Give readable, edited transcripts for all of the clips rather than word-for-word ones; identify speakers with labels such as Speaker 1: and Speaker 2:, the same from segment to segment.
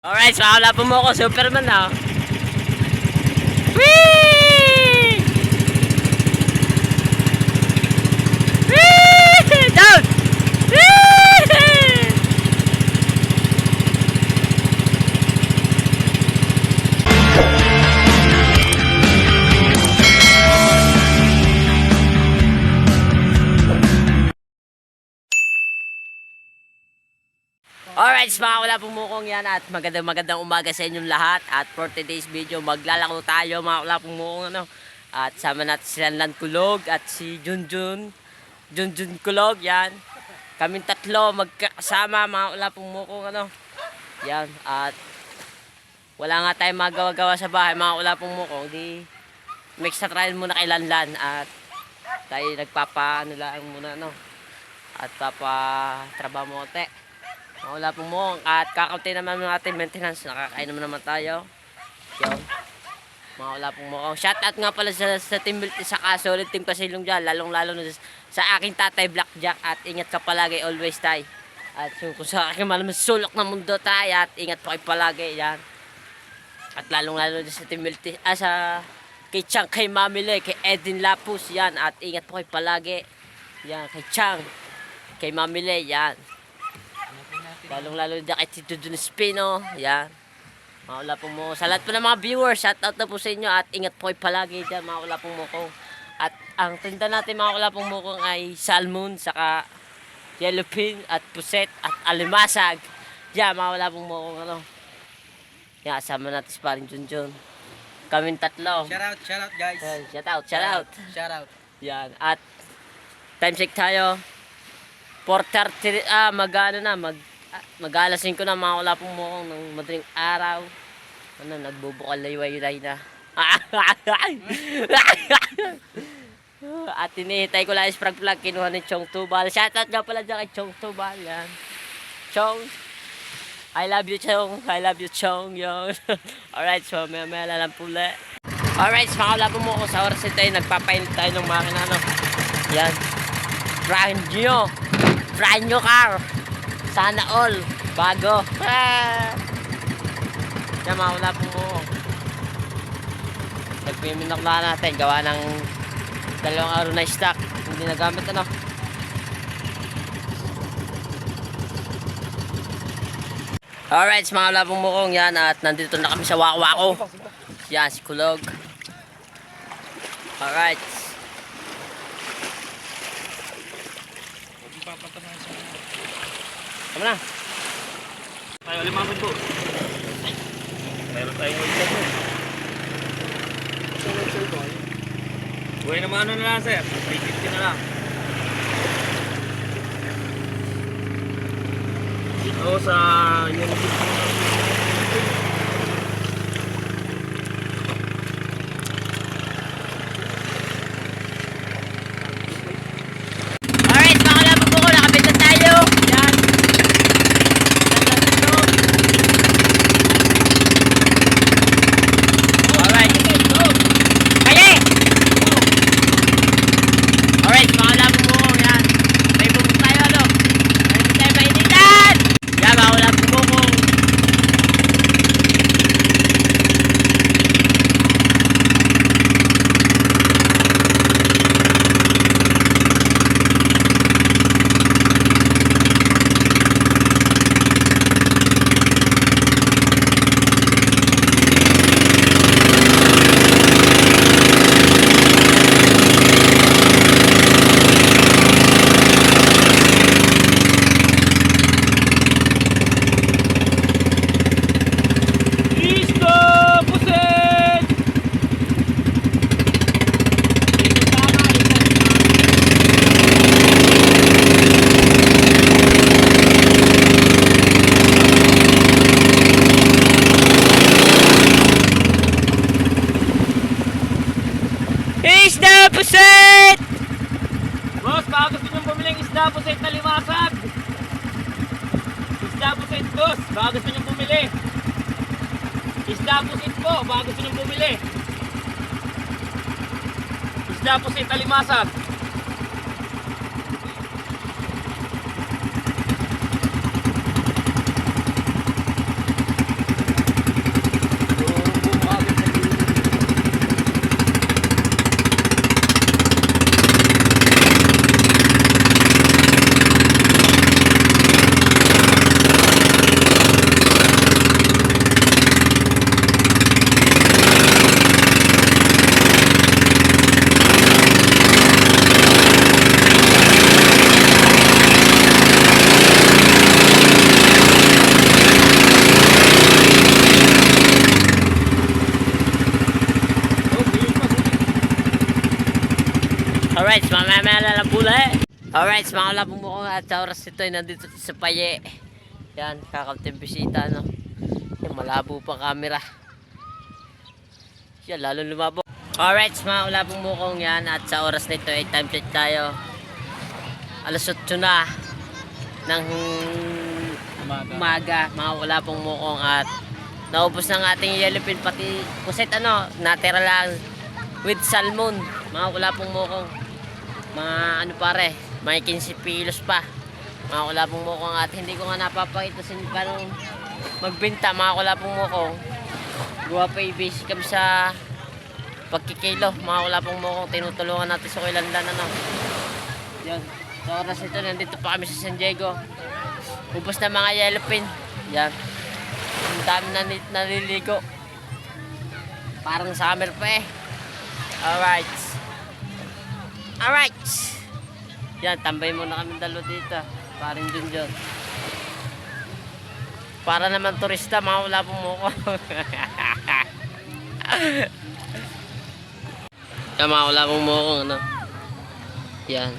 Speaker 1: Alright, so wala po mo ako, Superman na. Whee! Whee! Down! Whee! Alright, mga wala pumukong yan at magandang umaga sa inyong lahat. At for today's video, maglalaro tayo mga wala pumukong ano. At sama natin si Lanlan Kulog at si Junjun Kulog, yan. Kaming tatlo magkasama mga wala pumukong ano. Yan, at wala nga tayong magawa-gawa sa bahay mga wala pumukong. Di mix na trial muna kay Lanlan at tayo nagpapa lang muna no. At trabaho mo konti. Wala pong mo at kakaunti naman natin maintenance, nakakain naman tayo. Yun. Wala pong mo. Shoutout nga pala sa Team Built sa solid team Kasilong dyan, lalong-lalo na sa aking tatay Blackjack at ingat ka palagi always tay. At kung sa aking malaman sulok ng mundo tay at ingat po kayo palagi yan. At lalong-lalo na sa Team Built sa kay Chang, kay Mamile, kay Edin Lapus yan at ingat po kayo palagi. Yan, kay Chang, kay Mamile yan. Lalong-lalo dyan kay Tito Jun Espino. Yan. Wala po mo. Sa lahat po ng mga viewers, shoutout na po sa inyo at ingat po kayo palagi dyan mga wala pong mukong. At ang tinda natin mga wala pong mukong ay salmon, saka yellowfin at puset at alimasag. Yan mga wala pong mukong ano. Yan, asama natin si Paring Junjun. Kaming tatlo.
Speaker 2: Shoutout guys.
Speaker 1: Yan, shoutout.
Speaker 2: Shoutout.
Speaker 1: Yan. At time check tayo. 4:30 mag-alas 5 na mga wala pong mukong ng madaling araw. Ano, nagbubukal layway na. At tinihitay ko lang sprag plug, kinuha ni Chong Tubal. Shoutout nga pala dyan kay Chong Tubal. Yan. Chong, I love you Chong. I love you Chong. Yan. Alright, so may lang pula. Alright, so mga wala pong mukong sa oras tayo, nagpapainit tayo ng makina. No? Yan. Brand new car. Sana all. Bago. Kaya mawala po mo. Nagpiminok na natin. Gawa ng 2 araw na stock. Hindi nagamit ano. Alright, mga wala pong mukong yan. At nandito na kami sa Wako-Wako. Yan, si Kulog. Alright. Tama na.
Speaker 2: Tayo, 5 po. Meron tayong isa po. Buhay naman ano na lang sir. 350 na lang. Dito sa Unity.
Speaker 1: Isda puset!
Speaker 2: Boss, baka gusto nyo bumili ng isda puset na limasag. Isda puset, boss, baka gusto nyo bumili. Isda puset po, baka gusto nyo bumili. Isda puset na limasag.
Speaker 1: Alright, mamaya na lang pula eh. Alright, mga kalapong mukong at sa oras ito ay nandito sa Paye. Yan, kakalting bisita, no? Yan, malabo pa camera. Yan, lalo lumabo. Alright, mga kalapong mukong yan at sa oras nito ay time check tayo. Alas 8 na ng umaga, mga kalapong mukong at naubos ng ating yellowfin pati kusit natira lang with salmon, mga kalapong mukong. Mga ano pare, may 15 kilos pa. Mga kulapong mukong at hindi ko nga napapakita sa inyo paano magbenta, mga kulapong mukong. Gawa pa i-basic kami sa pagkikilo, mga kulapong mukong. Tinutulungan natin sa Kuilandan, Yan. Sa oras ito, nandito pa kami sa San Diego. Ubos na mga yellowfin. Yan. Ang dami naliligo. Parang summer pa eh. Alright. Alright. Yan, tambay muna kami dalo dito. Paring Junjun. Para naman turista, mga wala pong muko. Yan, mga wala pong muko, Yan.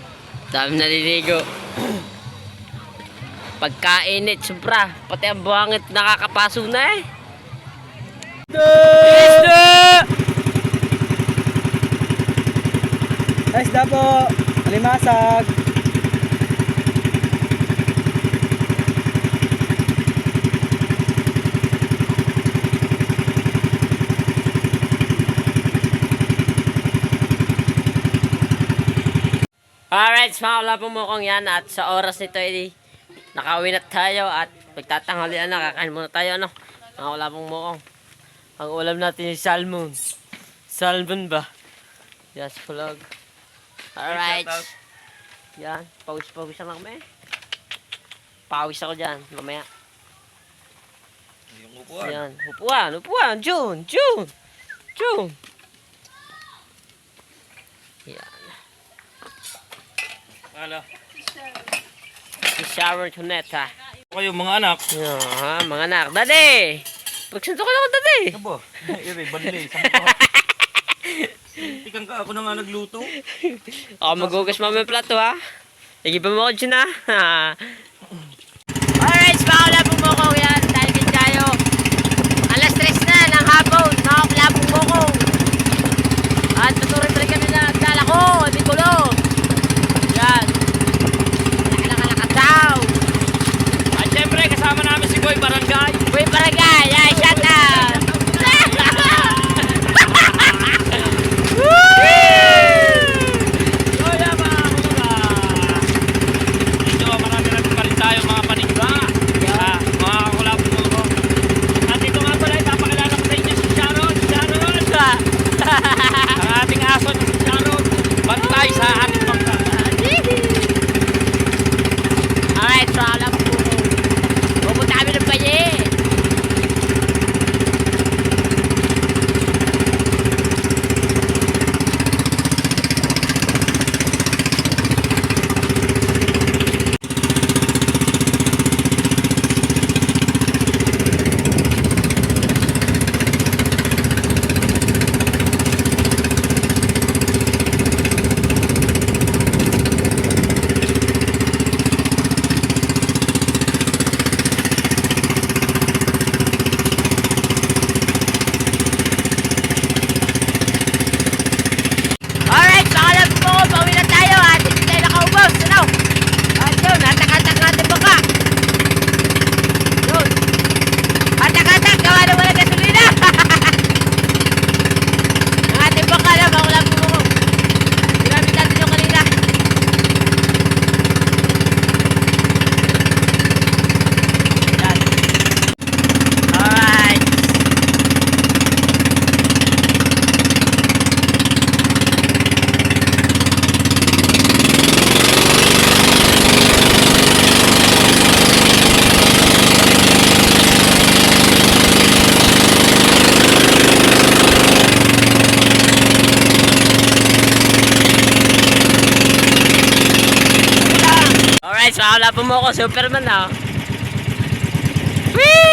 Speaker 1: Dami naliligo. Pagkainit, sobra. Pati ang buhangit nakakapaso na eh.
Speaker 3: Isda po, alimasag.
Speaker 1: Alright, mga kalapong mukong yan at sa oras nito ay nakauwi na tayo at magtatanghalian na, kakain muna tayo mga kalapong mukong. Ang ulam natin ay salmon. Salmon ba? Yes, vlog. Alright. Yan, pawis-pawis na kami. Pawis ako dyan, mamaya.
Speaker 2: Yung upuan.
Speaker 1: Yan, upuan, June. Yan.
Speaker 2: Ala.
Speaker 1: Si Shower Tuneta.
Speaker 2: Kayo mga anak.
Speaker 1: Yan, mga anak. Daddy! Pagsunto ka lang ako, Daddy!
Speaker 2: Ano ba? Iri, banli. Sama Tikang ka, ako na nga nagluto.
Speaker 1: Ako maghugas mamaya plato, ha? Nagiba mo ako dyan, ha? Alright, mga kalapong mukong yan. Dahil din tayo. Alas 3 na ng hapon, mga kalapong mukong. At patuloy kami na naglalako, hindi kulo. Yan. Nakalakataw.
Speaker 2: At syempre, kasama namin si Boy Barangay.
Speaker 1: Uy, barangay, ay, shout out.
Speaker 2: So yan mga kuluga. Medyo marami pa rin tayo mga panigba. Mga kakulapon mo. At ito nga pala, ipapakilala ko sa inyo si Sharon. Ang ating aso na si Sharon. Bantay sa ating bangka.
Speaker 1: Alright, so alam po. Pupunta kami ng Paye. Alright, pakalam po, pauwi na tayo at hindi tayo nakaubos. At yun, hatak-hatak natin baka. Yun. Hatak-hatak, gawa na wala gasolina. Ang ating baka lang, pakalam po mo. Ginamit natin yung kanina. Yan. Alright. Alright, so wala po mo ako, Superman na. Whee!